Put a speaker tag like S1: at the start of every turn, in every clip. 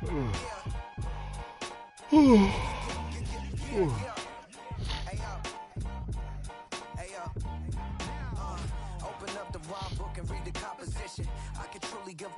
S1: Open up the rhyme book and read the composition. I can truly give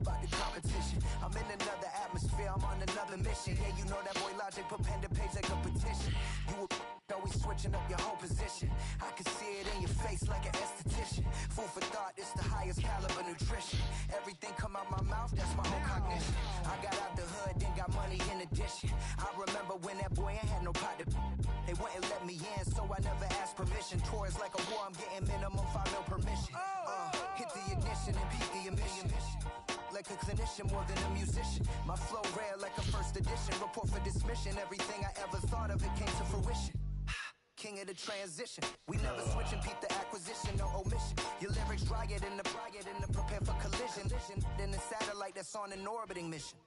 S1: about the competition. I'm in another atmosphere, I'm on another mission. Yeah, you know that boy Logic put pen to page like a petition. You always switching up your whole position. I can see it in your face like an esthetician. Food for thought, it's the highest caliber nutrition. Everything come out my mouth, that's my whole cognition. I got out the hood, then got money in addition. I remember when that boy ain't had no pot to. They wouldn't let me in, so I never asked permission. Tours like a war, I'm getting minimum 5 mil permission. Hit the ignition and beat the emission. Like a clinician more than a musician. My flow rare like a first edition. Report for dismission. Everything I ever thought of, it came to fruition. King of the transition. We never switch and peep the acquisition, no omission. Your lyrics dry it in the prepare for collision. Then the satellite that's on an orbiting mission.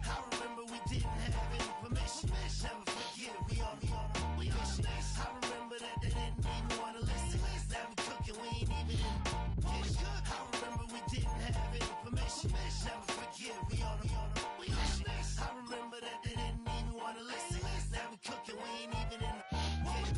S2: I remember we didn't have any permission. Never forget we on a mission. I remember that they didn't even want to listen. Now we cooking, we ain't even in the kitchen. I remember we didn't have any permission. Never forget we on a mission. I remember that they didn't even want to listen. Now we cooking, we ain't even in the kitchen.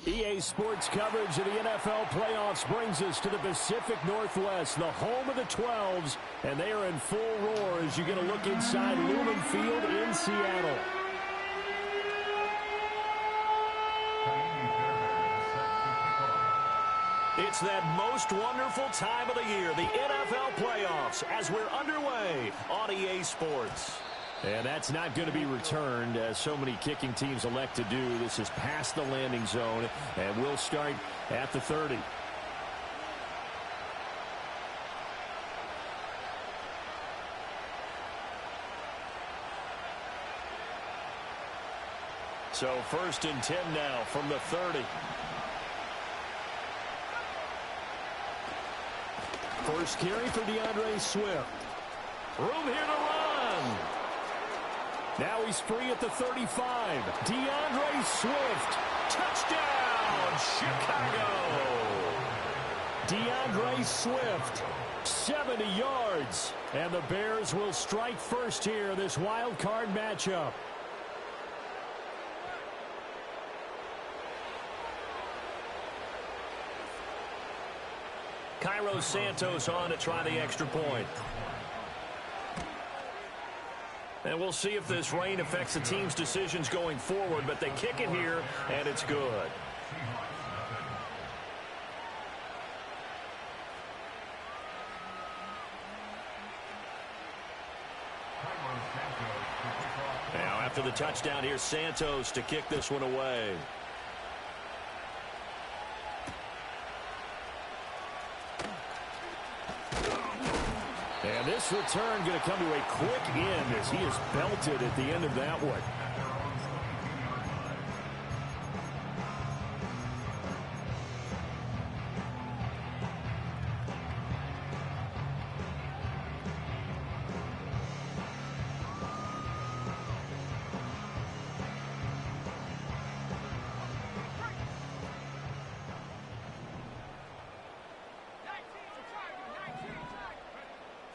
S3: EA Sports coverage of the NFL playoffs brings us to the Pacific Northwest, the home of the 12s, and they are in full roar as you get a look inside Lumen Field in Seattle. It's that most wonderful time of the year, the NFL playoffs, as we're underway on EA Sports. And that's not going to be returned, as so many kicking teams elect to do. This is past the landing zone, and we'll start at the 30. So 1st and 10 now from the 30. First carry for DeAndre Swift. Room here to run. Now he's free at the 35. DeAndre Swift. Touchdown, Chicago. DeAndre Swift, 70 yards. And the Bears will strike first here, this wild card matchup. Cairo Santos on to try the extra point. And we'll see if this rain affects the team's decisions going forward, but they kick it here, and it's good. Now, after the touchdown, here's Santos to kick this one away. And this return going to come to a quick end as he is belted at the end of that one.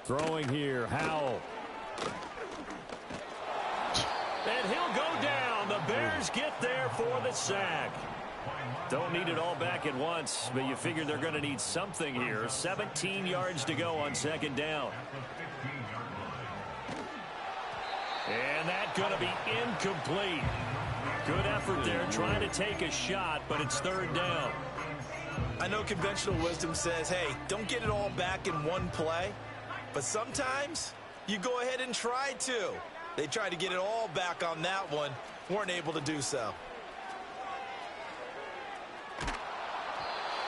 S3: Throwing here, Howell. And he'll go down. The Bears get there for the sack. Don't need it all back at once, but you figure they're going to need something here. 17 yards to go on 2nd down. And that's going to be incomplete. Good effort there trying to take a shot, but it's 3rd down.
S4: I know conventional wisdom says, hey, don't get it all back in one play. But sometimes you go ahead and try to. They tried to get it all back on that one. Weren't able to do so.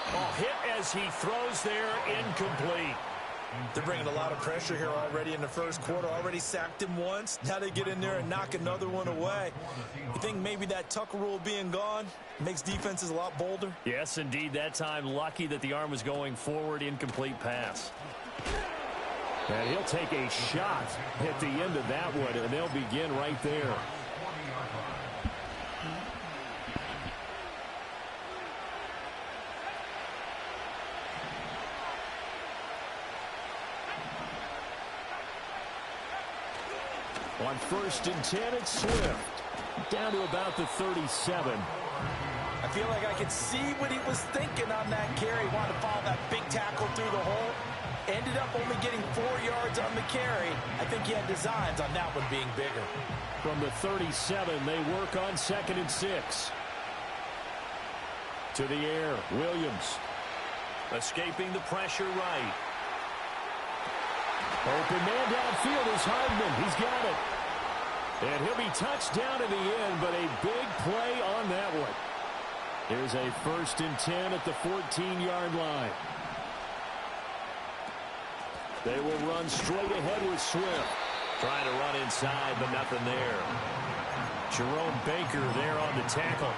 S3: Oh, hit as he throws there, incomplete.
S4: They're bringing a lot of pressure here already in the first quarter. Already sacked him once. Now they get in there and knock another one away. You think maybe that Tucker rule being gone makes defenses a lot bolder?
S3: Yes, indeed. That time lucky that the arm was going forward. Incomplete pass. And he'll take a shot at the end of that one, and they'll begin right there. On 1st and 10, it's Swift. Down to about the 37.
S4: I feel like I could see what he was thinking on that carry. Wanted to follow that big tackle through the hole. Ended up only getting 4 yards on the carry. I think he had designs on that one being bigger.
S3: From the 37, they work on 2nd and 6. To the air, Williams. Escaping the pressure right. Open man downfield is Hardman. He's got it. And he'll be touched down in the end, but a big play on that one. There's a 1st and 10 at the 14-yard line. They will run straight ahead with Swift. Trying to run inside, but nothing there. Jerome Baker there on the tackle.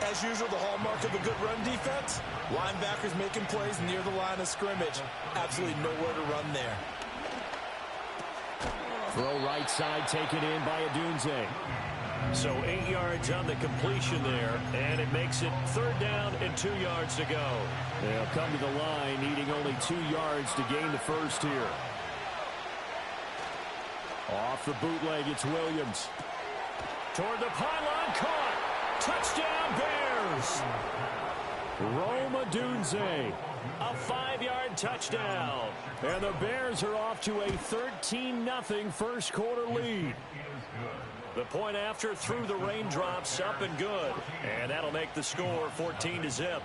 S4: As usual, the hallmark of a good run defense, linebackers making plays near the line of scrimmage. Absolutely nowhere to run there.
S3: Throw right side taken in by Odunze. So 8 yards on the completion there, and it makes it 3rd down and 2 yards to go. They'll come to the line needing only 2 yards to gain the first here. Off the bootleg, it's Williams. Toward the pylon, caught. Touchdown, Bears. Rome Odunze. A 5-yard touchdown. And the Bears are off to a 13-0 first quarter lead. The point after through the raindrops, up and good. And that'll make the score 14-0.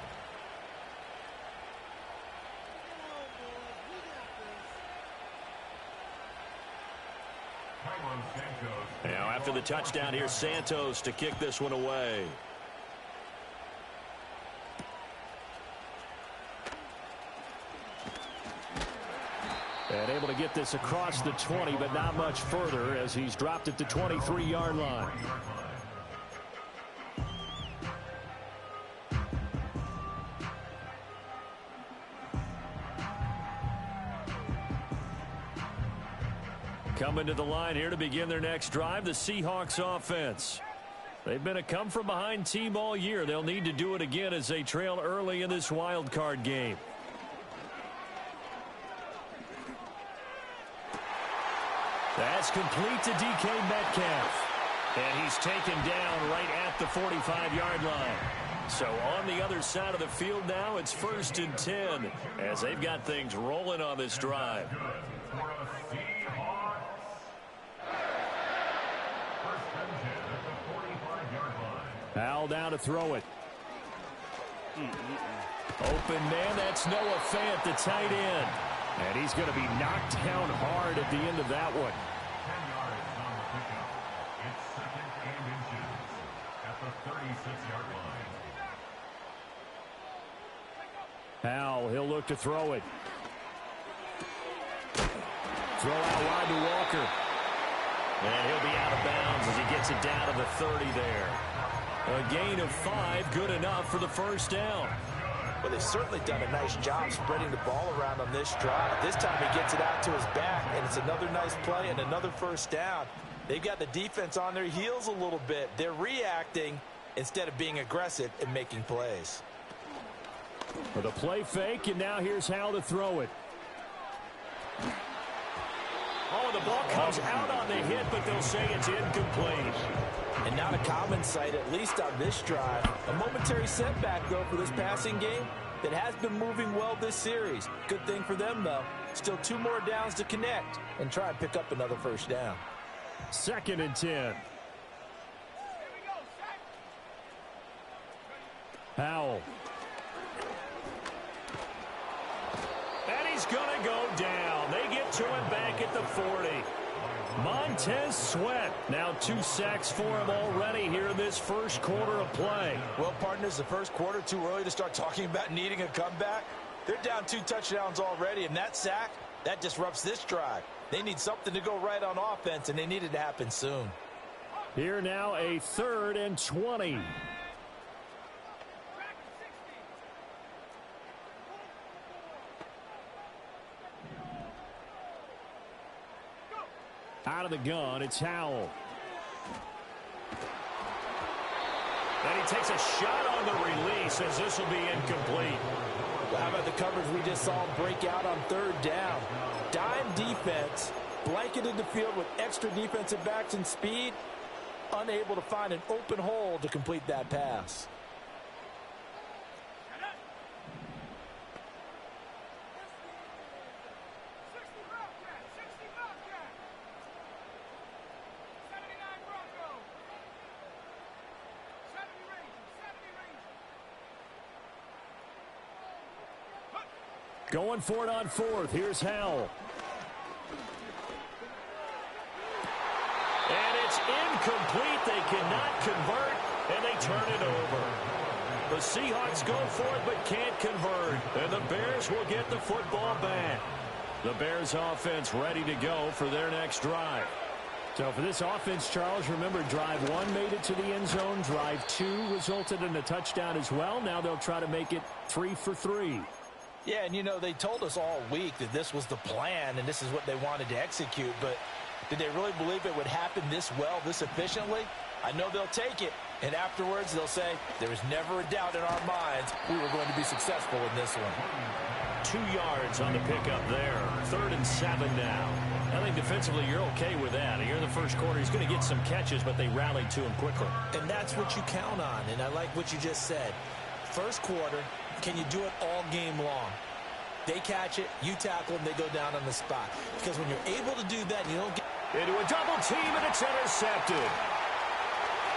S3: Now after the touchdown, here's Santos to kick this one away. And able to get this across the 20, but not much further as he's dropped at the 23-yard line. Coming to the line here to begin their next drive, the Seahawks offense. They've been a come-from-behind team all year. They'll need to do it again as they trail early in this wild card game. That's complete to DK Metcalf. And he's taken down right at the 45-yard line. So on the other side of the field now, it's 1st and 10 as they've got things rolling on this drive. Al down to throw it. Open man, that's Noah Fant, the tight end. And he's going to be knocked down hard at the end of that one. Al, he'll look to throw it. Throw out wide to Walker. And he'll be out of bounds as he gets it down to the 30 there. A gain of 5, good enough for the first down.
S4: Well, they've certainly done a nice job spreading the ball around on this drive. This time he gets it out to his back, and it's another nice play and another first down. They've got the defense on their heels a little bit. They're reacting instead of being aggressive and making plays.
S3: For the play fake, and now here's how to throw it. Oh, the ball comes out on the hit, but they'll say it's incomplete.
S4: And not a common sight, at least on this drive. A momentary setback, though, for this passing game that has been moving well this series. Good thing for them, though. Still 2 more downs to connect and try and pick up another first down.
S3: 2nd and 10. Powell. And he's going to go down. They get to him back at the 40. Montez Sweat. Now 2 sacks for him already here in this first quarter of play.
S4: Well, partners, the first quarter, too early to start talking about needing a comeback. They're down 2 touchdowns already, and that sack, that disrupts this drive. They need something to go right on offense, and they need it to happen soon.
S3: Here now a 3rd and 20. Out of the gun, it's Howell. And he takes a shot on the release as this will be incomplete.
S4: Well, how about the coverage we just saw him break out on 3rd down? Dime defense, Blanketed the field with extra defensive backs and speed, unable to find an open hole to complete that pass.
S3: Going for it on fourth. Here's Howell. And it's incomplete. They cannot convert, and they turn it over. The Seahawks go for it but can't convert, and the Bears will get the football back. The Bears offense ready to go for their next drive. So for this offense, Charles, remember, drive 1 made it to the end zone. Drive 2 resulted in a touchdown as well. Now they'll try to make it 3 for 3.
S4: Yeah, and, you know, they told us all week that this was the plan and this is what they wanted to execute, but did they really believe it would happen this well, this efficiently? I know they'll take it, and afterwards they'll say, there was never a doubt in our minds we were going to be successful in this one.
S3: 2 yards on the pickup there. 3rd and 7 now. I think defensively you're okay with that. Here in the first quarter, he's going to get some catches, but they rallied to him quickly.
S4: And that's what you count on, and I like what you just said. First quarter, can you do it all game long? They catch it, you tackle them, they go down on the spot. Because when you're able to do that, you don't get
S3: into a double team, and it's intercepted.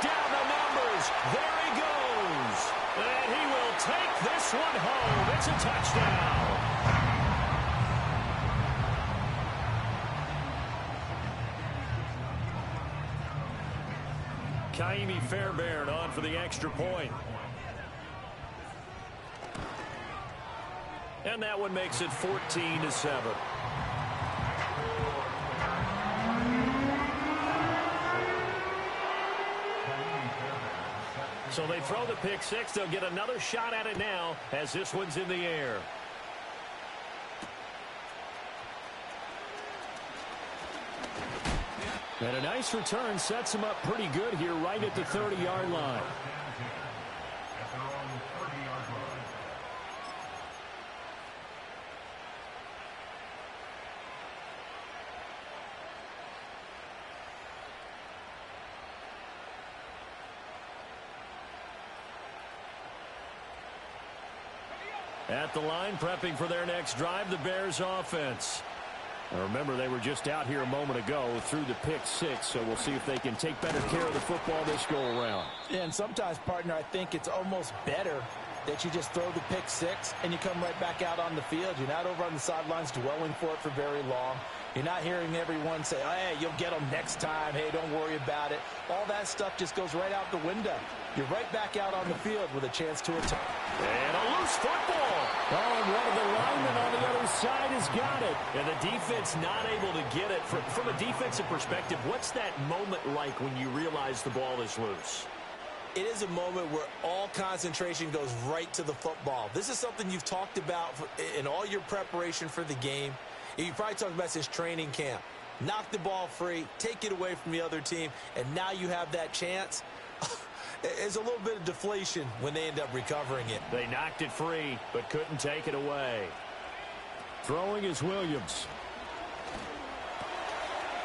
S3: Down the numbers. There he goes. And he will take this one home. It's a touchdown. Kaimi Fairbairn on for the extra point. And that one makes it 14-7. So they throw the pick six. They'll get another shot at it now as this one's in the air. And a nice return sets him up pretty good here right at the 30-yard line. At the line, prepping for their next drive, the Bears offense. Now remember, they were just out here a moment ago through the pick six, so we'll see if they can take better care of the football this go-around.
S4: And sometimes, partner, I think it's almost better that you just throw the pick six and you come right back out on the field. You're not over on the sidelines dwelling for it for very long. You're not hearing everyone say, oh, hey, you'll get them next time. Hey, don't worry about it. All that stuff just goes right out the window. You're right back out on the field with a chance to attack.
S3: And a loose football. Oh, and one of the linemen on the other side has got it. And the defense not able to get it. From a defensive perspective, what's that moment like when you realize the ball is loose?
S4: It is a moment where all concentration goes right to the football. This is something you've talked about in all your preparation for the game. You probably talked about since training camp. Knock the ball free, take it away from the other team, and now you have that chance. There's a little bit of deflation when they end up recovering it.
S3: They knocked it free, but couldn't take it away. Throwing is Williams.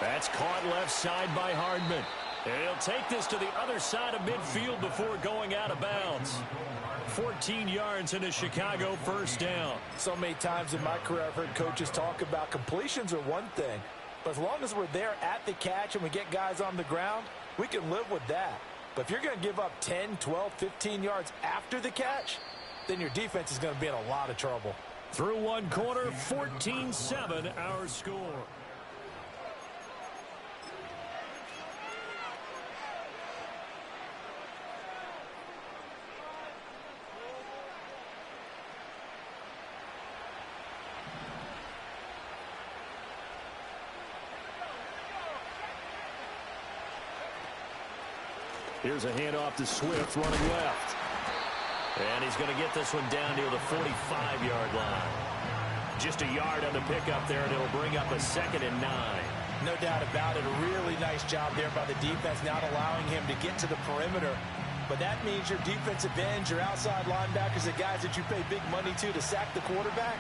S3: That's caught left side by Hardman. And he'll take this to the other side of midfield before going out of bounds. 14 yards in a Chicago first down.
S4: So many times in my career I've heard coaches talk about completions are one thing. But as long as we're there at the catch and we get guys on the ground, we can live with that. But if you're going to give up 10, 12, 15 yards after the catch, then your defense is going to be in a lot of trouble.
S3: Through one quarter, 14-7 our score. Here's a handoff to Swift running left. And he's going to get this one down near the 45-yard line. Just a yard on the pickup there, and it'll bring up a 2nd and 9.
S4: No doubt about it. A really nice job there by the defense, not allowing him to get to the perimeter. But that means your defensive ends, your outside linebackers, the guys that you pay big money to sack the quarterback,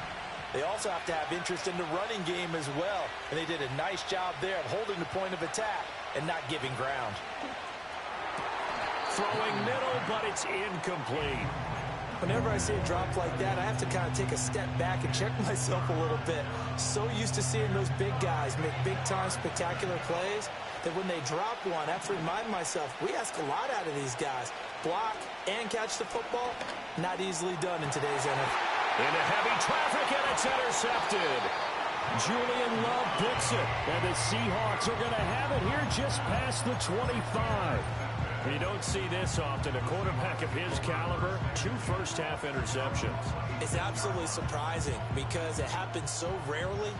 S4: they also have to have interest in the running game as well. And they did a nice job there of holding the point of attack and not giving ground.
S3: Throwing middle, but it's incomplete.
S4: Whenever I see a drop like that, I have to kind of take a step back and check myself a little bit. So used to seeing those big guys make big-time spectacular plays that when they drop one, I have to remind myself, we ask a lot out of these guys. Block and catch the football, not easily done in today's NFL.
S3: Into heavy traffic, and it's intercepted. Julian Love picks it, and the Seahawks are going to have it here just past the 25. You don't see this often. A quarterback of his caliber, 2 first-half interceptions.
S4: It's absolutely surprising because it happens so rarely.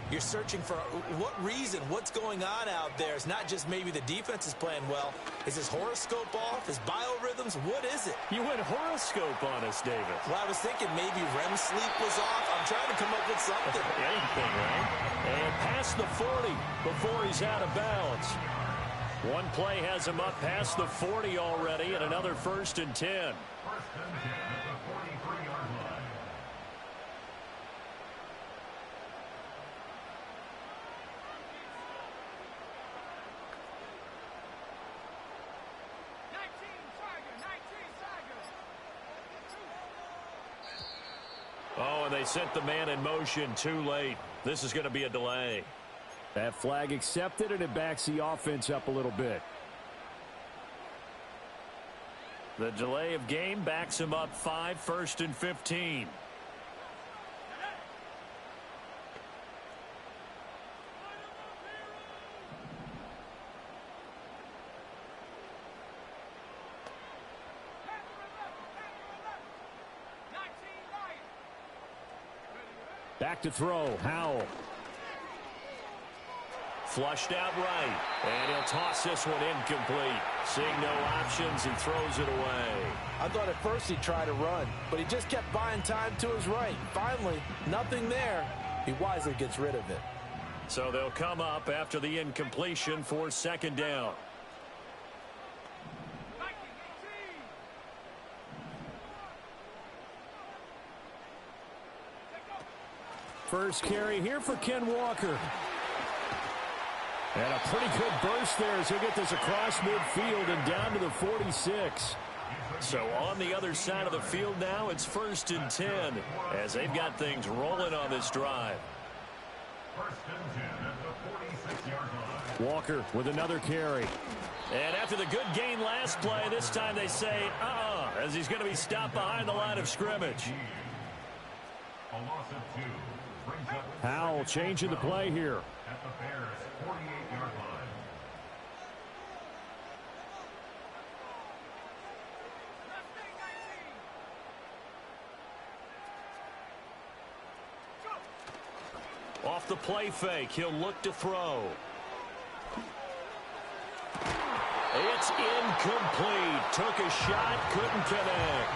S4: You're searching for what reason, what's going on out there. It's not just maybe the defense is playing well. Is his horoscope off? His biorhythms? What is it?
S3: You went horoscope on us, David.
S4: Well, I was thinking maybe REM sleep was off. I'm trying to come up with something.
S3: Anything, right? And past the 40 before he's out of bounds. One play has him up past the 40 already, and another 1st and 10.
S5: 1st and 10 at the 43-yard line.
S3: Oh, and they sent the man in motion too late. This is going to be a delay. That flag accepted, and it backs the offense up a little bit. The delay of game backs him up 5, 1st and 15. Back to throw, Howell. Flushed out right, and he'll toss this one incomplete. Seeing no options, he throws it away.
S4: I thought at first he'd try to run, but he just kept buying time to his right. Finally, nothing there. He wisely gets rid of it.
S3: So they'll come up after the incompletion for 2nd down. First carry here for Ken Walker. And a pretty good burst there as he'll get this across midfield and down to the 46. So on the other side of the field now, it's 1st and 10 as they've got things rolling on this drive.
S5: 1st and 10 at the 46-yard line.
S3: Walker with another carry. And after the good gain last play, this time they say, as he's going to be stopped behind the line of scrimmage.
S5: A loss of 2 brings up
S3: Howell changing the play here.
S5: at the Bears' 48-yard line.
S3: Off the play fake, he'll look to throw. It's incomplete. Took a shot, couldn't connect.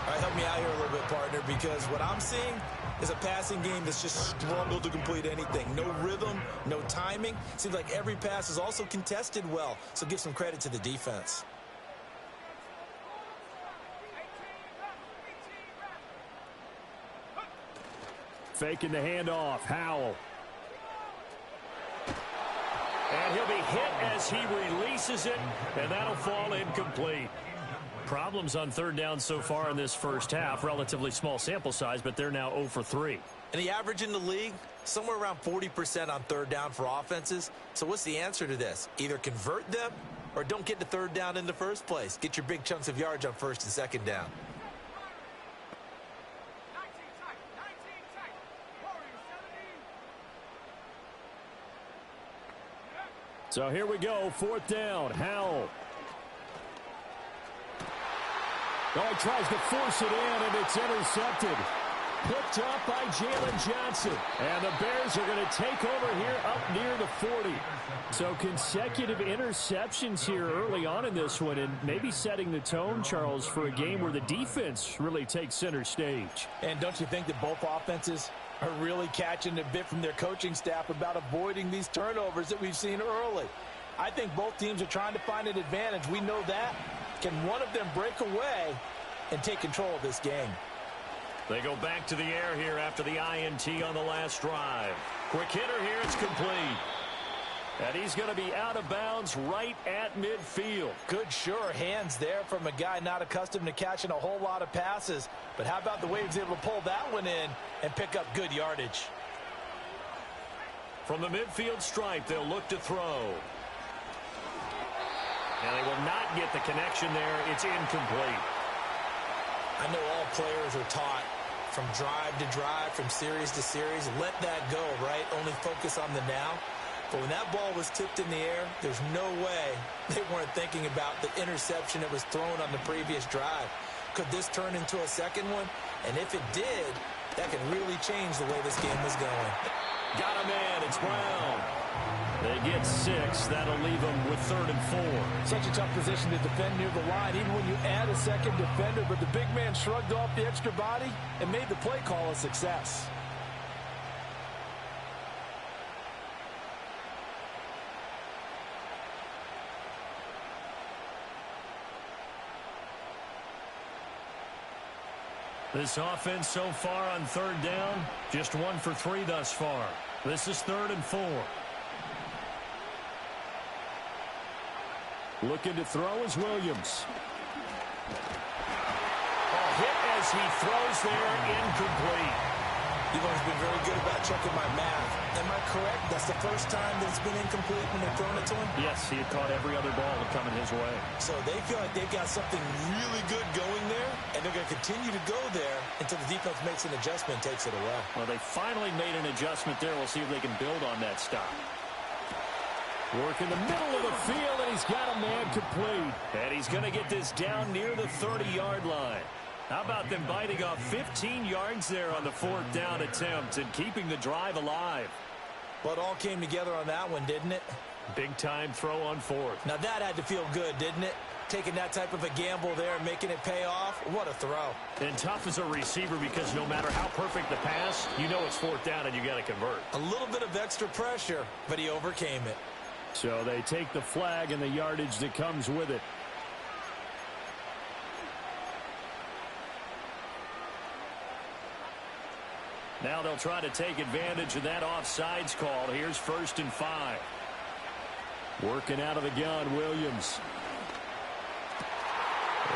S4: All right, help me out here a little bit, partner, because what I'm seeing is a passing game that's just struggled to complete anything. No rhythm, no timing. Seems like every pass is also contested well, so give some credit to the defense.
S3: Faking the handoff, Howell. And he'll be hit as he releases it, and that'll fall incomplete. Problems on 3rd down so far in this first half. Relatively small sample size, but they're now 0 for 3.
S4: And the average in the league, somewhere around 40% on 3rd down for offenses. So what's the answer to this? Either convert them or don't get to 3rd down in the first place. Get your big chunks of yards on 1st and 2nd down.
S3: So here we go, 4th down, Howell. Oh, he tries to force it in, and it's intercepted. Picked up by Jalen Johnson. And the Bears are going to take over here up near the 40. So consecutive interceptions here early on in this one, and maybe setting the tone, Charles, for a game where the defense really takes center stage.
S4: And don't you think that both offenses are really catching a bit from their coaching staff about avoiding these turnovers that we've seen early? I think both teams are trying to find an advantage. We know that. Can one of them break away and take control of this game?
S3: They go back to the air here after the INT on the last drive. Quick hitter here. It's complete. And he's going to be out of bounds right at midfield.
S4: Good, sure hands there from a guy not accustomed to catching a whole lot of passes. But how about the way he was able to pull that one in and pick up good yardage?
S3: From the midfield stripe, they'll look to throw. And they will not get the connection there. It's incomplete.
S4: I know all players are taught from drive to drive, from series to series. Let that go, right? Only focus on the now. But when that ball was tipped in the air, there's no way they weren't thinking about the interception that was thrown on the previous drive. Could this turn into a second one? And if it did, that could really change the way this game was going.
S3: Got a man. It's Brown. They get 6. That'll leave them with 3rd and 4.
S4: Such a tough position to defend near the line, even when you add a second defender. But the big man shrugged off the extra body and made the play call a success.
S3: This offense so far on 3rd down, just 1 for 3 thus far. This is 3rd and 4. Looking to throw is Williams. Hit as he throws there, incomplete.
S4: You've always been very good about checking my math. Am I correct? That's the first time that it's been incomplete when they've thrown it to him?
S3: Yes, he had caught every other ball coming his way.
S4: So they feel like they've got something really good going there, and they're going to continue to go there until the defense makes an adjustment and takes it away.
S3: Well, they finally made an adjustment there. We'll see if they can build on that stop. Work in the middle of the field, and he's got a man complete. And he's going to get this down near the 30-yard line. How about them biting off 15 yards there on the 4th down attempt and keeping the drive alive?
S4: Well, it all came together on that one, didn't it?
S3: Big-time throw on 4th.
S4: Now, that had to feel good, didn't it? Taking that type of a gamble there and making it pay off. What a throw.
S3: And tough as a receiver because no matter how perfect the pass, you know it's 4th down and you got to convert.
S4: A little bit of extra pressure, but he overcame it.
S3: So they take the flag and the yardage that comes with it. Now they'll try to take advantage of that offsides call. Here's 1st and 5. Working out of the gun, Williams.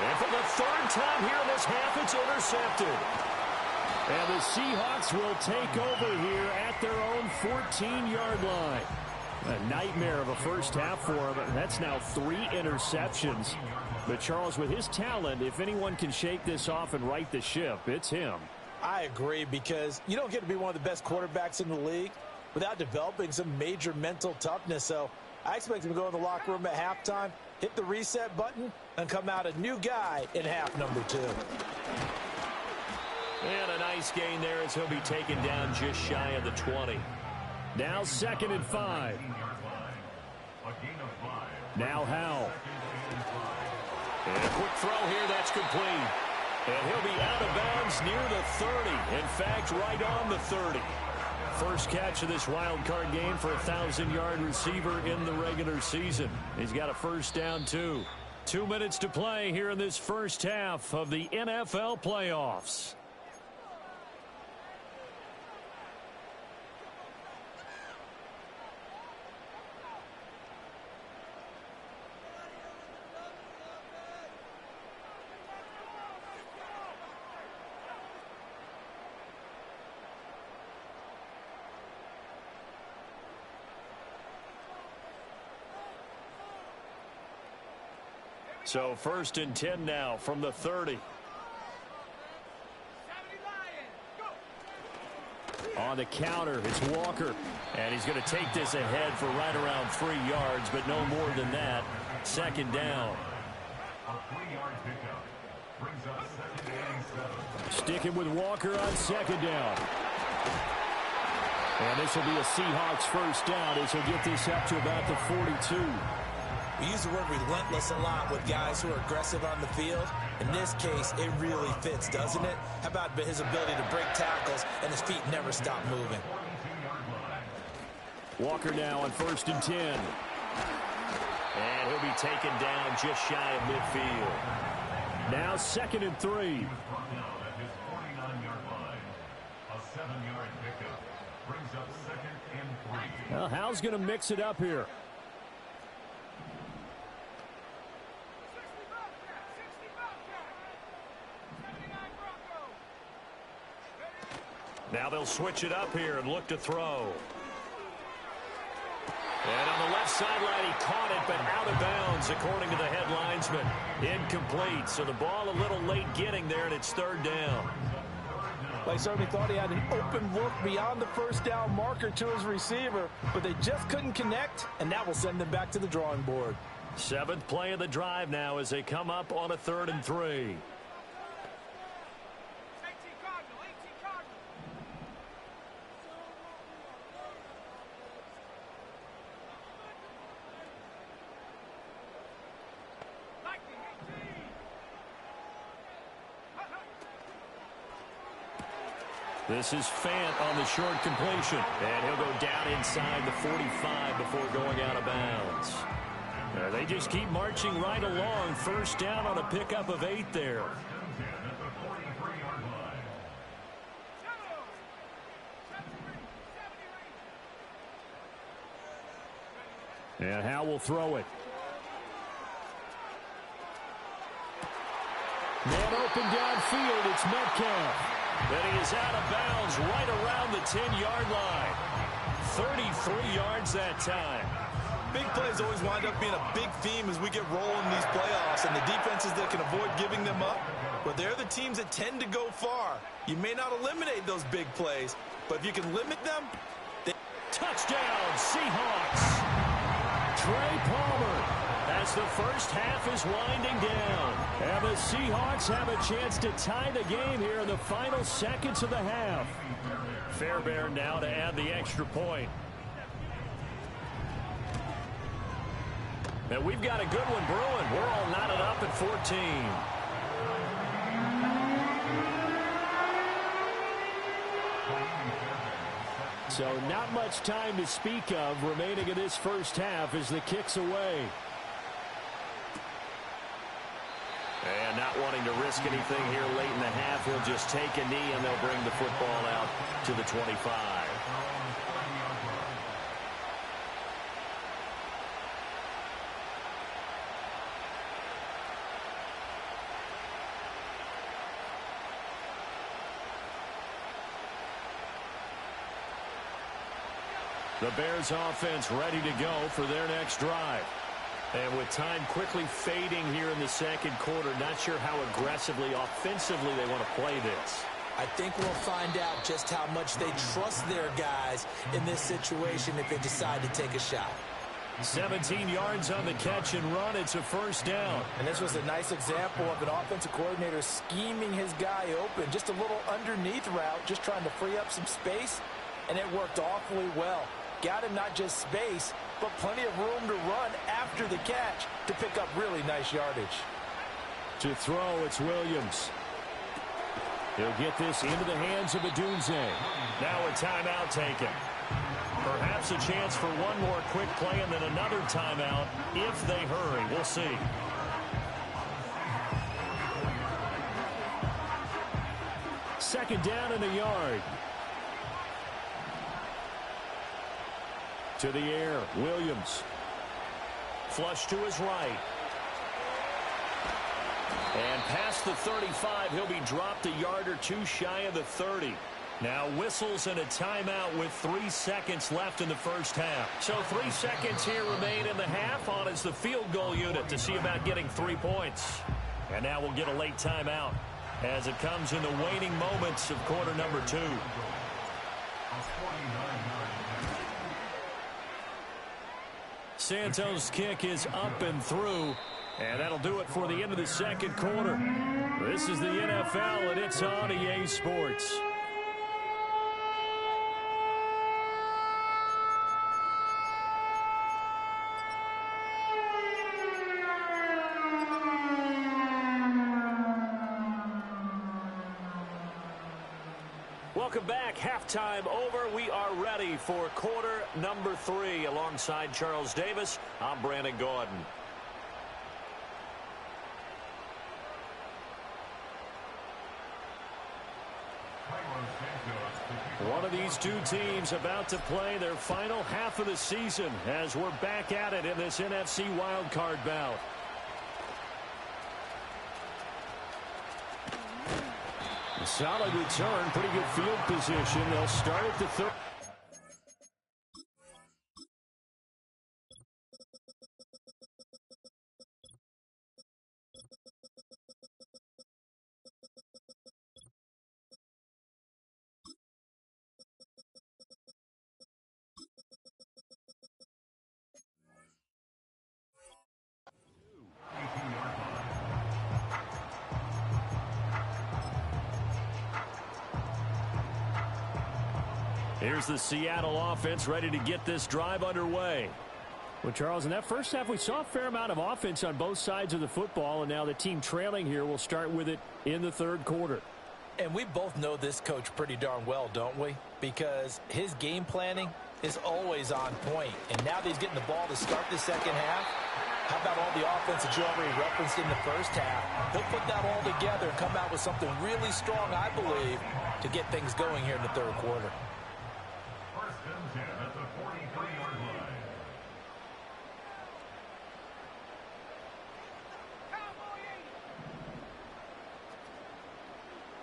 S3: And for the 3rd time here in this half, it's intercepted. And the Seahawks will take over here at their own 14-yard line. A nightmare of a first half for him. That's now 3 interceptions. But Charles, with his talent, if anyone can shake this off and right the ship, it's him.
S4: I agree, because you don't get to be one of the best quarterbacks in the league without developing some major mental toughness. So I expect him to go in the locker room at halftime, hit the reset button, and come out a new guy in half number 2.
S3: And a nice gain there as he'll be taken down just shy of the 20. Now 2nd and 5. Now Howell. And a quick throw here, that's complete. And he'll be out of bounds near the 30. In fact, right on the 30. First catch of this wild card game for a 1,000-yard receiver in the regular season. He's got a first down, too. 2 minutes to play here in this first half of the NFL playoffs. So 1st and 10 now from the 30. On the counter, it's Walker. And he's going to take this ahead for right around 3 yards, but no more than that. 2nd down.
S5: A 3-yard pickup brings up 2nd and 7.
S3: Sticking with Walker on 2nd down. And this will be a Seahawks first down as he'll get this up to about the 42.
S4: We use the word relentless a lot with guys who are aggressive on the field. In this case, it really fits, doesn't it? How about his ability to break tackles and his feet never stop moving?
S3: Walker now on 1st and 10. And he'll be taken down just shy of midfield. Now 2nd and 3.
S5: 7-yard pickup. Brings up 2nd and 3.
S3: Well, Hal's going to mix it up here. Now they'll switch it up here and look to throw. And on the left sideline, he caught it, but out of bounds, according to the head linesman. Incomplete, so the ball a little late getting there, and it's 3rd down.
S4: They certainly thought he had an open look beyond the first down marker to his receiver, but they just couldn't connect, and that will send them back to the drawing board.
S3: 7th play of the drive now as they come up on a 3rd and 3. This is Fant on the short completion. And he'll go down inside the 45 before going out of bounds. They just keep marching right along. 1st down on a pickup of 8 there. And Hal will throw it. Man open downfield. It's Metcalf. But he is out of bounds right around the 10-yard line. 33 yards that time.
S4: Big plays always wind up being a big theme as we get rolling these playoffs, and the defenses that can avoid giving them up, but they're the teams that tend to go far. You may not eliminate those big plays, but if you can limit them,
S3: touchdown, Seahawks. Trey Palmer as the first half is winding down. And the Seahawks have a chance to tie the game here in the final seconds of the half. Fairbairn now to add the extra point. And we've got a good one brewing. We're all knotted up at 14. So not much time to speak of remaining in this first half as the kick's away. And not wanting to risk anything here late in the half, he'll just take a knee and they'll bring the football out to the 25. The Bears offense ready to go for their next drive. And with time quickly fading here in the second quarter, not sure how aggressively, offensively they want to play this.
S6: I think we'll find out just how much they trust their guys in this situation if they decide to take a shot.
S3: 17 yards on the catch and run. It's a 1st down.
S6: And this was a nice example of an offensive coordinator scheming his guy open. Just a little underneath route, just trying to free up some space, and it worked awfully well. Got him not just space, but plenty of room to run after the catch to pick up really nice yardage.
S3: To throw, it's Williams. He'll get this into the hands of Odunze. Now a timeout taken. Perhaps a chance for one more quick play and then another timeout if they hurry. We'll see. Second down in the yard. To the air, Williams. Flush to his right. And past the 35, he'll be dropped a yard or two shy of the 30. Now whistles and a timeout with 3 seconds left in the first half. So 3 seconds here remain in the half. On is the field goal unit to see about getting 3 points. And now we'll get a late timeout as it comes in the waning moments of quarter number 2. Santos' kick is up and through, and that'll do it for the end of the second quarter. This is the NFL, and it's on EA Sports. Welcome back. Halftime over. We are ready for quarter number 3. Alongside Charles Davis, I'm Brandon Gaudin.
S5: Carlos Santos,
S3: One of these two teams about to play their final half of the season as we're back at it in this NFC wildcard bout. A solid return, pretty good field position. They'll start at the third. Here's the Seattle offense ready to get this drive underway. Well, Charles, in that first half, we saw a fair amount of offense on both sides of the football, and now the team trailing here will start with it in the third quarter.
S6: And we both know this coach pretty darn well, don't we? Because his game planning is always on point. And now that he's getting the ball to start the second half, how about all the offense that you already referenced in the first half? He'll put that all together and come out with something really strong, I believe, to get things going here in the third quarter.
S5: At the 43-yard line.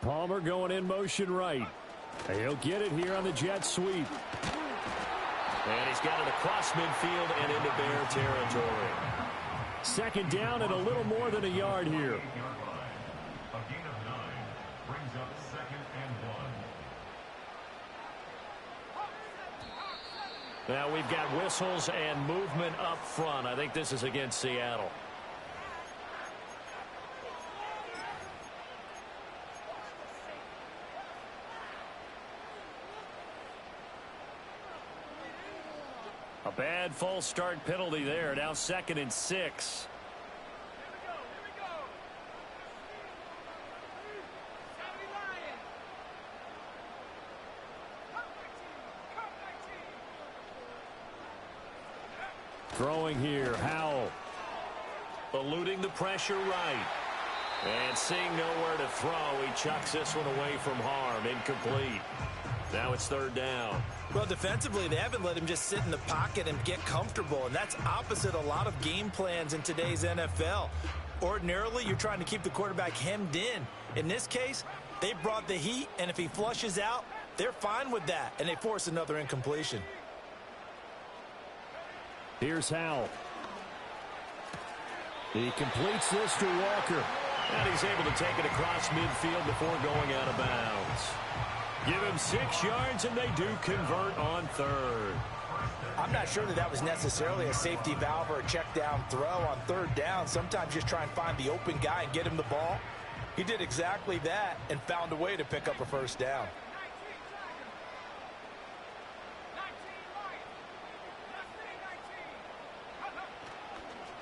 S3: Palmer going in motion right. He'll get it here on the jet sweep. And he's got it across midfield and into Bear territory. Second down and a little more than a yard here.
S5: A gain of 9 brings up 2nd and 1.
S3: Now we've got whistles and movement up front. I think this is against Seattle. A bad false start penalty there. Now 2nd and 6. Throwing here, Howell. Eluding the pressure right. And seeing nowhere to throw, he chucks this one away from harm. Incomplete. Now it's third down.
S4: Well, defensively, they haven't let him just sit in the pocket and get comfortable, and that's opposite a lot of game plans in today's NFL. Ordinarily, you're trying to keep the quarterback hemmed in. In this case, they brought the heat, and if he flushes out, they're fine with that, and they force another incompletion.
S3: Here's Howell. He completes this to Walker. And he's able to take it across midfield before going out of bounds. Give him 6 yards, and they do convert on third.
S6: I'm not sure that was necessarily a safety valve or a check down throw on third down. Sometimes just try and find the open guy and get him the ball. He did exactly that and found a way to pick up a first down.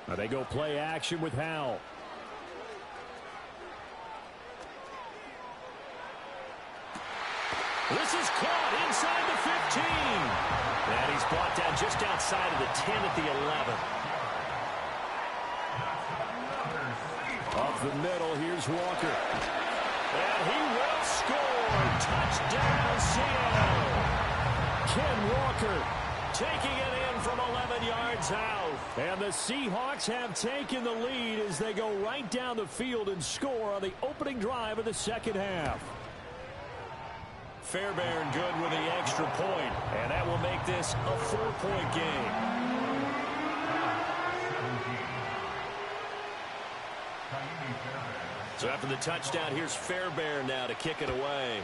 S3: Now they go play action with Howell. This is caught inside the 15. And he's brought down just outside of the 10 at the 11. Up the middle, here's Walker. And he will score. Touchdown, Seattle. Ken Walker taking it in from 11 yards out. And the Seahawks have taken the lead as they go right down the field and score on the opening drive of the second half. Fairbairn good with the extra point, and that will make this a 4-point game. So after the touchdown, here's Fairbairn now to kick it away.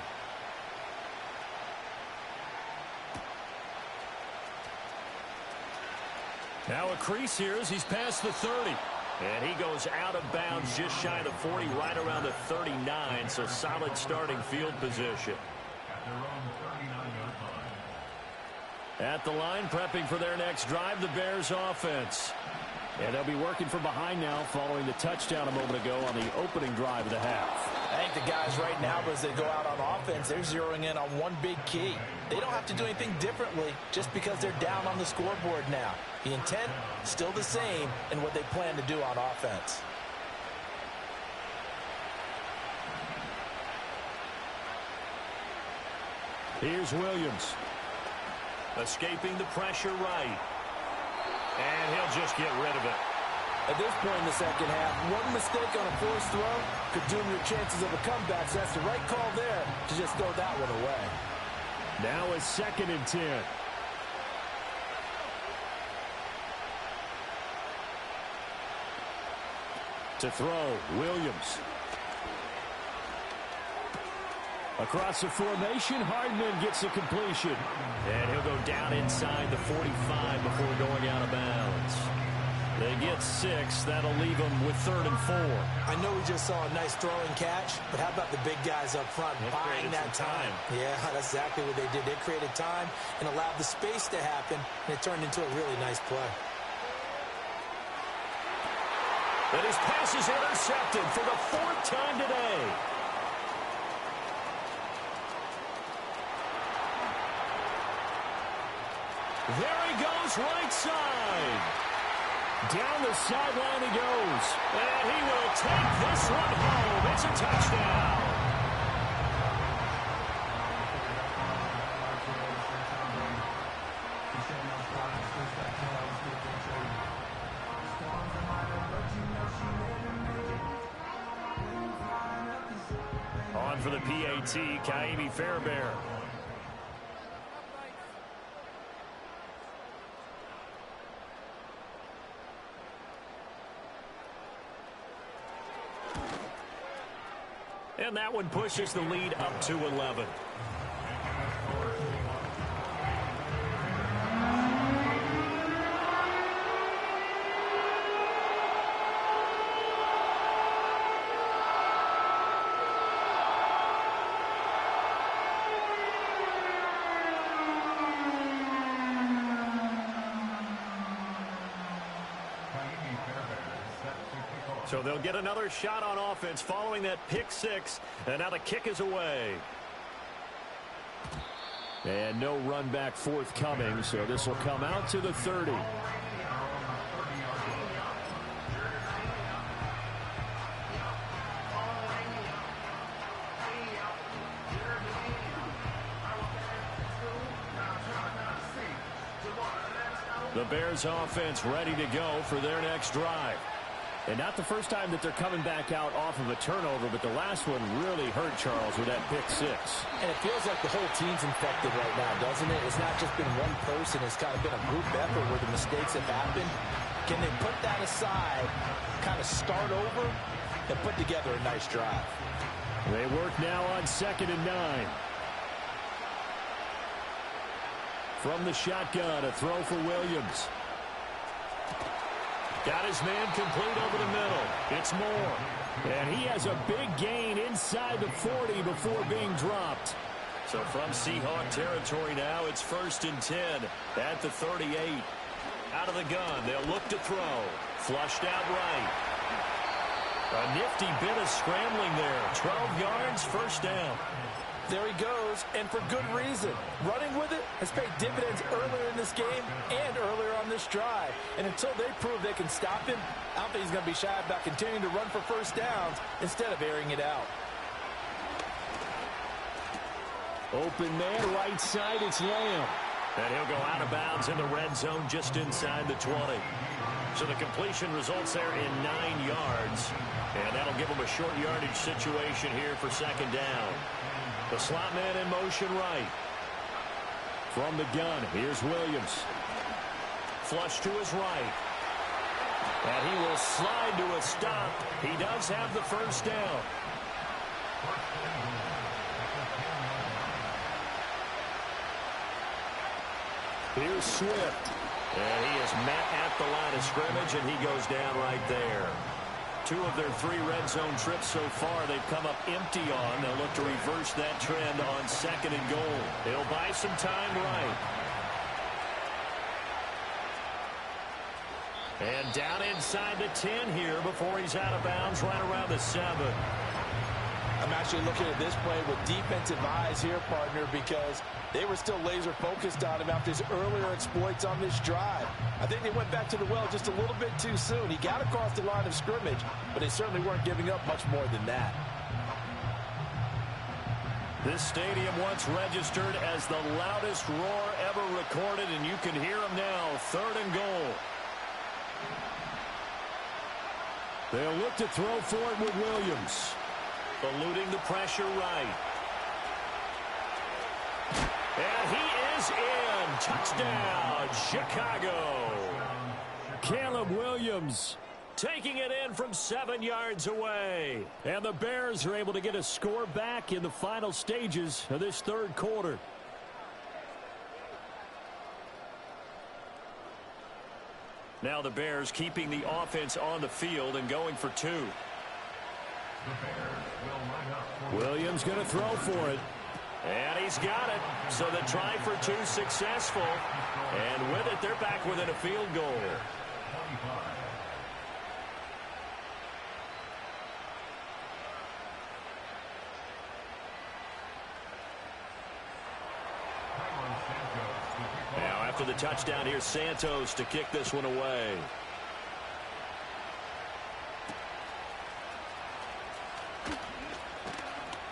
S3: Now a crease here as he's past the 30. And he goes out of bounds just shy of the 40, right around the 39, so solid starting field position. At the line, prepping for their next drive, the Bears offense. And they'll be working from behind now following the touchdown a moment ago on the opening drive of the half.
S6: I think the guys right now, as they go out on offense, they're zeroing in on one big key. They don't have to do anything differently just because they're down on the scoreboard now. The intent, still the same in what they plan to do on offense.
S3: Here's Williams. Escaping the pressure right. And he'll just get rid of it.
S6: At this point in the second half, one mistake on a forced throw could doom your chances of a comeback, so that's the right call there to just throw that one away.
S3: Now a 2nd and 10. To throw, Williams. Across the formation, Hardman gets the completion. And he'll go down inside the 45 before going out of bounds. They get 6. That'll leave them with 3rd and 4.
S6: I know we just saw a nice throwing catch, but how about the big guys up front buying that time? Yeah, that's exactly what they did. They created time and allowed the space to happen, and it turned into a really nice play.
S3: And his pass is intercepted for the 4th time today. There he goes, right side. Down the sideline he goes. And he will take this one home. It's a touchdown. On for the PAT, Ka'imi Fairbairn. And that one pushes the lead up to 11. So they'll get another shot on offense following that pick 6. And now the kick is away. And no run back forthcoming, so this will come out to the 30. The Bears offense ready to go for their next drive. And not the first time that they're coming back out off of a turnover, but the last one really hurt Charles with that pick 6.
S6: And it feels like the whole team's infected right now, doesn't it? It's not just been one person. It's kind of been a group effort where the mistakes have happened. Can they put that aside, kind of start over, and put together a nice drive?
S3: They work now on 2nd and 9. From the shotgun, a throw for Williams. Got his man complete over the middle. It's Moore. And he has a big gain inside the 40 before being dropped. So from Seahawk territory now, it's 1st and 10 at the 38. Out of the gun, they'll look to throw. Flushed out right. A nifty bit of scrambling there. 12 yards, 1st down.
S6: There he goes, and for good reason. Running with it has paid dividends earlier in this game and earlier on this drive. And until they prove they can stop him, I don't think he's going to be shy about continuing to run for 1st downs instead of airing it out.
S3: Open man, right side, it's Lamb. And he'll go out of bounds in the red zone just inside the 20. So the completion results there in 9 yards. And that'll give them a short yardage situation here for 2nd down. The slot man in motion right. From the gun, here's Williams. Flush to his right. And he will slide to a stop. He does have the 1st down. Here's Swift. And he is met at the line of scrimmage, and he goes down right there. 2 of their 3 red zone trips so far they've come up empty on. They'll look to reverse that trend on 2nd and goal. They'll buy some time right. And down inside the 10 here before he's out of bounds right around the 7.
S6: I'm actually looking at this play with defensive eyes here, partner, because they were still laser focused on him after his earlier exploits on this drive. I think they went back to the well just a little bit too soon. He got across the line of scrimmage, but they certainly weren't giving up much more than that.
S3: This stadium once registered as the loudest roar ever recorded, and you can hear them now. 3rd and goal. They'll look to throw for it with Williams. Eluding the pressure right. And he is in. Touchdown, Chicago. Caleb Williams taking it in from 7 yards away. And the Bears are able to get a score back in the final stages of this 3rd quarter. Now the Bears keeping the offense on the field and going for 2. Williams going to throw for it. And he's got it. So the try for 2 successful. And with it, they're back within a field goal. Now after the touchdown, here's Santos to kick this one away.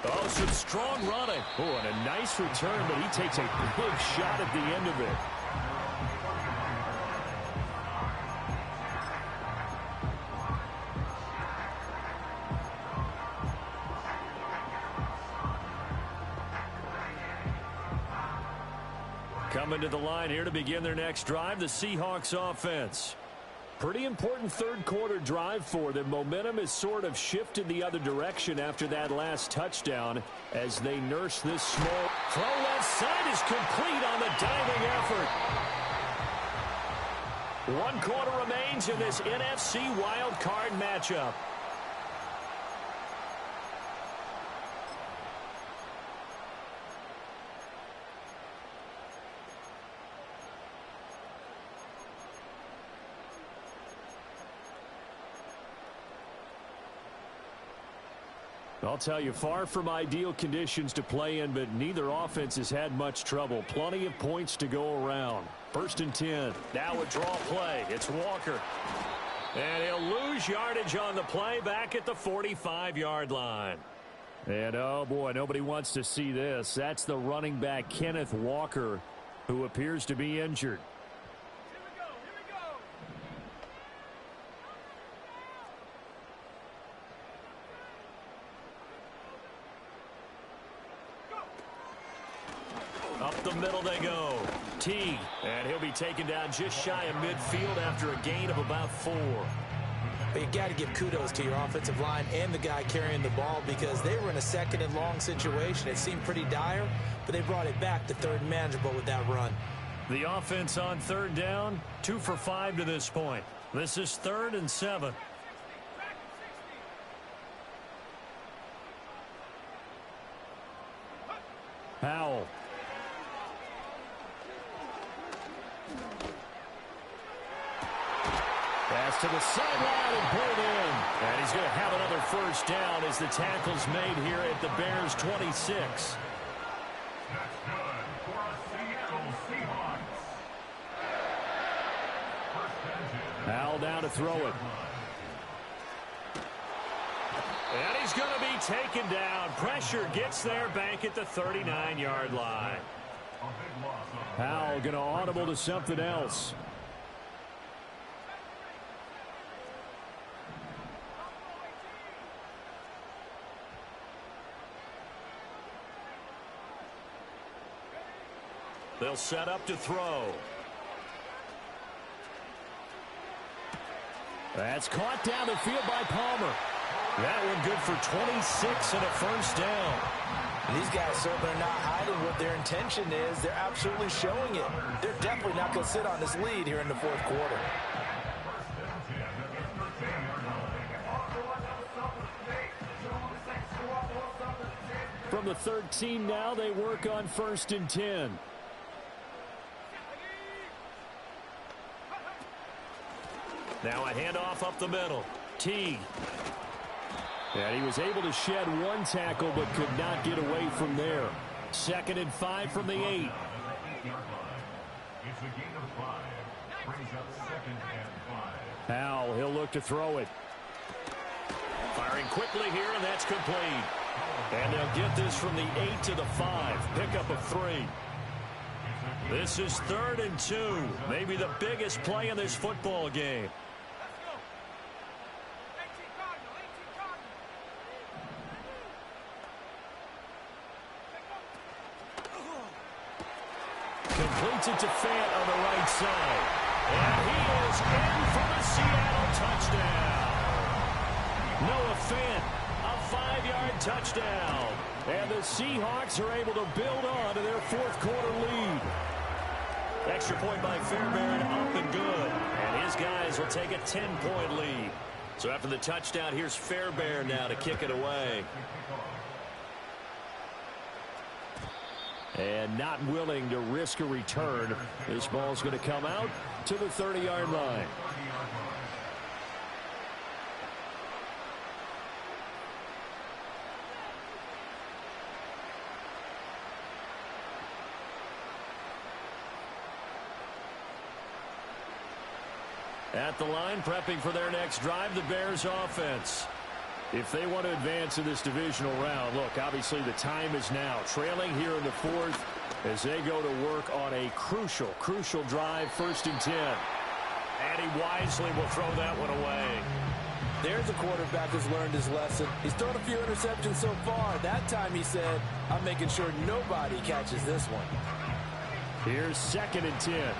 S3: Oh, some strong running. Oh, and a nice return, but he takes a big shot at the end of it. Coming to the line here to begin their next drive, the Seahawks offense. Pretty important 3rd quarter drive for them. Momentum has sort of shifted the other direction after that last touchdown as they nurse this small. Throw left side is complete on the diving effort. 1 quarter remains in this NFC wild card matchup. I'll tell you, far from ideal conditions to play in, but neither offense has had much trouble. Plenty of points to go around. 1st and 10. Now a draw play. It's Walker. And he'll lose yardage on the play back at the 45-yard line. And, oh, boy, nobody wants to see this. That's the running back, Kenneth Walker, who appears to be injured. Up the middle they go. T. And he'll be taken down just shy of midfield after a gain of about 4.
S6: But you got to give kudos to your offensive line and the guy carrying the ball because they were in a 2nd and long situation. It seemed pretty dire, but they brought it back to 3rd and manageable with that run.
S3: The offense on 3rd down, 2 for 5 to this point. This is 3rd and 7. Powell. Pass to the sideline and pulled in. And he's going to have another 1st down as the tackle's made here at the Bears' 26.
S5: That's good for a Seattle Seahawks.
S3: Powell down to throw it. And he's going to be taken down. Pressure gets there back at the 39-yard line. Powell going to audible to something else. They'll set up to throw. That's caught down the field by Palmer. That one good for 26 and a 1st down.
S6: These guys certainly are not hiding what their intention is. They're absolutely showing it. They're definitely not going to sit on this lead here in the 4th quarter.
S3: From the 13 now, they work on 1st and 10. Now a handoff up the middle. T. And he was able to shed 1 tackle but could not get away from there. 2nd and 5 from the 8.
S5: It's a gain of 5. Brings up 2nd and 5.
S3: Powell, he'll look to throw it. Firing quickly here, and that's complete. And they'll get this from the 8 to the 5. Pickup of 3. This is 3rd and 2. Maybe the biggest play in this football game. Completes it to Fant on the right side. And he is in for the Seattle touchdown. Noah Fant, a 5-yard touchdown. And the Seahawks are able to build on to their 4th quarter lead. Extra point by Fairbairn, up and good. And his guys will take a 10-point lead. So after the touchdown, here's Fairbairn now to kick it away. And not willing to risk a return. This ball's going to come out to the 30-yard line. At the line, prepping for their next drive, the Bears offense. If they want to advance in this divisional round, look, obviously the time is now. Trailing here in the 4th as they go to work on a crucial drive, 1st and 10. And he wisely will throw that one away.
S6: There's a quarterback who's learned his lesson. He's thrown a few interceptions so far. That time he said, I'm making sure nobody catches this one.
S3: Here's 2nd and 10.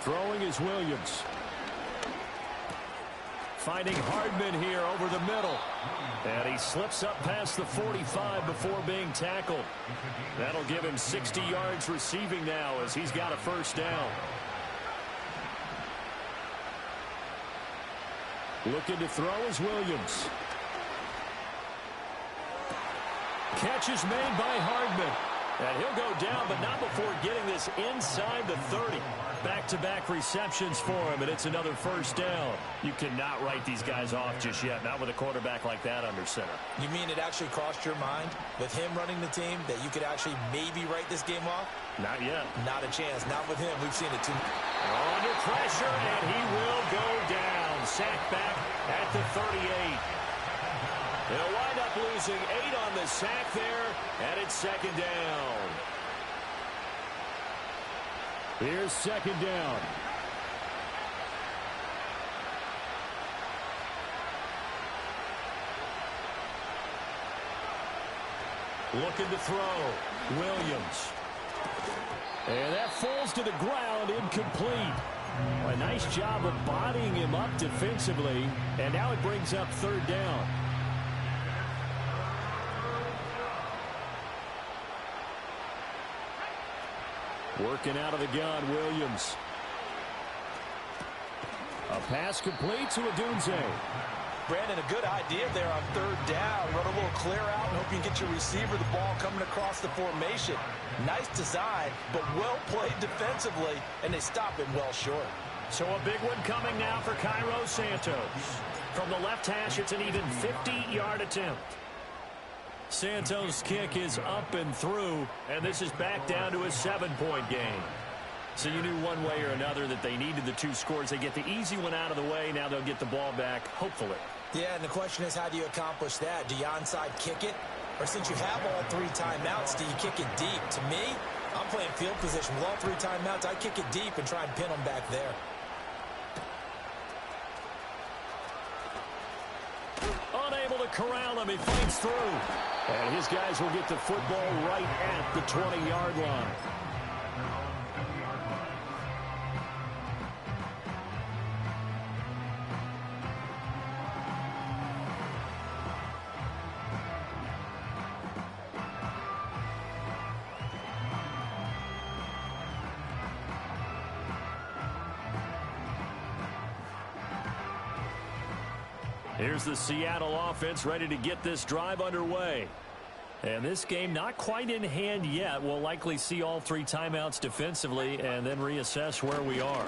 S3: Throwing is Williams. Finding Hardman here over the middle. And he slips up past the 45 before being tackled. That'll give him 60 yards receiving now as he's got a 1st down. Looking to throw is Williams. Catch is made by Hardman. And he'll go down, but not before getting this inside the 30. Back-to-back receptions for him, and it's another 1st down. You cannot write these guys off just yet, not with a quarterback like that under center.
S6: You mean it actually crossed your mind with him running the team that you could actually maybe write this game off?
S3: Not yet.
S6: Not a chance. Not with him. We've seen it too.
S3: Under pressure, and he will go down. Sacked back at the 38. They'll wind up losing 8 on the sack there, and it's 2nd down. Here's 2nd down. Looking to throw. Williams. And that falls to the ground, incomplete. A nice job of bodying him up defensively, and now it brings up 3rd down. Working out of the gun, Williams. A pass complete to Odunze.
S6: Brandon, a good idea there on 3rd down. Run a little clear out and hope you can get your receiver the ball coming across the formation. Nice design, but well played defensively, and they stop him well short.
S3: So a big one coming now for Cairo Santos. From the left hash, it's an even 50-yard attempt. Santos' kick is up and through, and this is back down to a 7-point game. So you knew one way or another that they needed the 2 scores. They get the easy one out of the way. Now they'll get the ball back, hopefully.
S6: Yeah, and the question is, how do you accomplish that? Do you onside kick it? Or since you have all 3 timeouts, do you kick it deep? To me, I'm playing field position. With all 3 timeouts, I kick it deep and try and pin them back there.
S3: Unable to corral him. He fights through. And his guys will get the football right at the 20-yard line. Here's the Seattle offense ready to get this drive underway. And this game not quite in hand yet. We'll likely see all 3 timeouts defensively and then reassess where we are.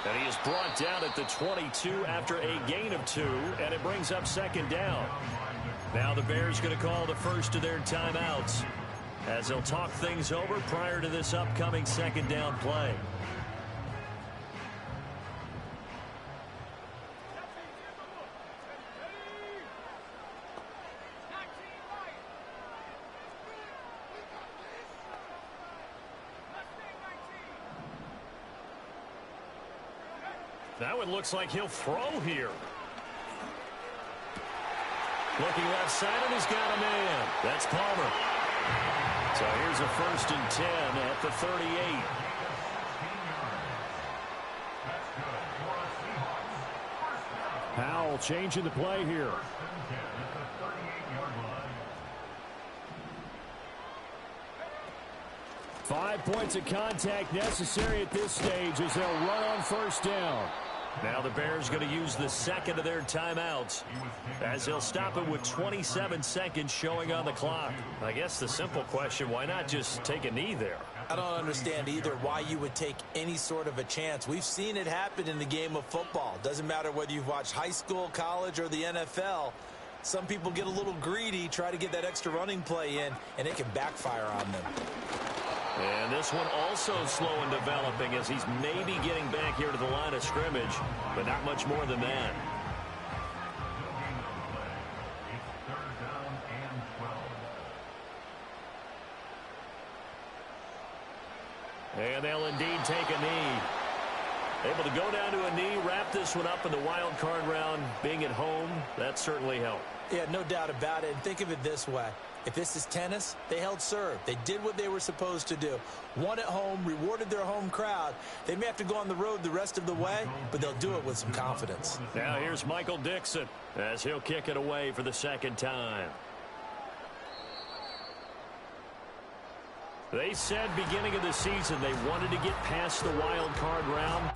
S3: And he is brought down at the 22 after a gain of 2, and it brings up 2nd down. Now the Bears going to call the first of their timeouts as they'll talk things over prior to this upcoming 2nd down play. That one looks like he'll throw here. Looking left side, and he's got a man. That's Palmer. So here's a 1st and 10 at the 38. Powell changing the play here. 5 points of contact necessary at this stage as they'll run on 1st down. Now the Bears going to use the second of their timeouts as they'll stop it with 27 seconds showing on the clock. I guess the simple question, why not just take a knee there?
S6: I don't understand either why you would take any sort of a chance. We've seen it happen in the game of football. Doesn't matter whether you've watched high school, college, or the NFL. Some people get a little greedy, try to get that extra running play in, and it can backfire on them.
S3: And this one also slow in developing as he's maybe getting back here to the line of scrimmage, but not much more than that. And they'll indeed take a knee. Able to go down to a knee, wrap this one up in the wild card round. Being at home, that certainly helped.
S6: Yeah, no doubt about it. And think of it this way. If this is tennis, they held serve. They did what they were supposed to do. Won at home, rewarded their home crowd. They may have to go on the road the rest of the way, but they'll do it with some confidence.
S3: Now here's Michael Dixon as he'll kick it away for the second time. They said beginning of the season they wanted to get past the wild card round.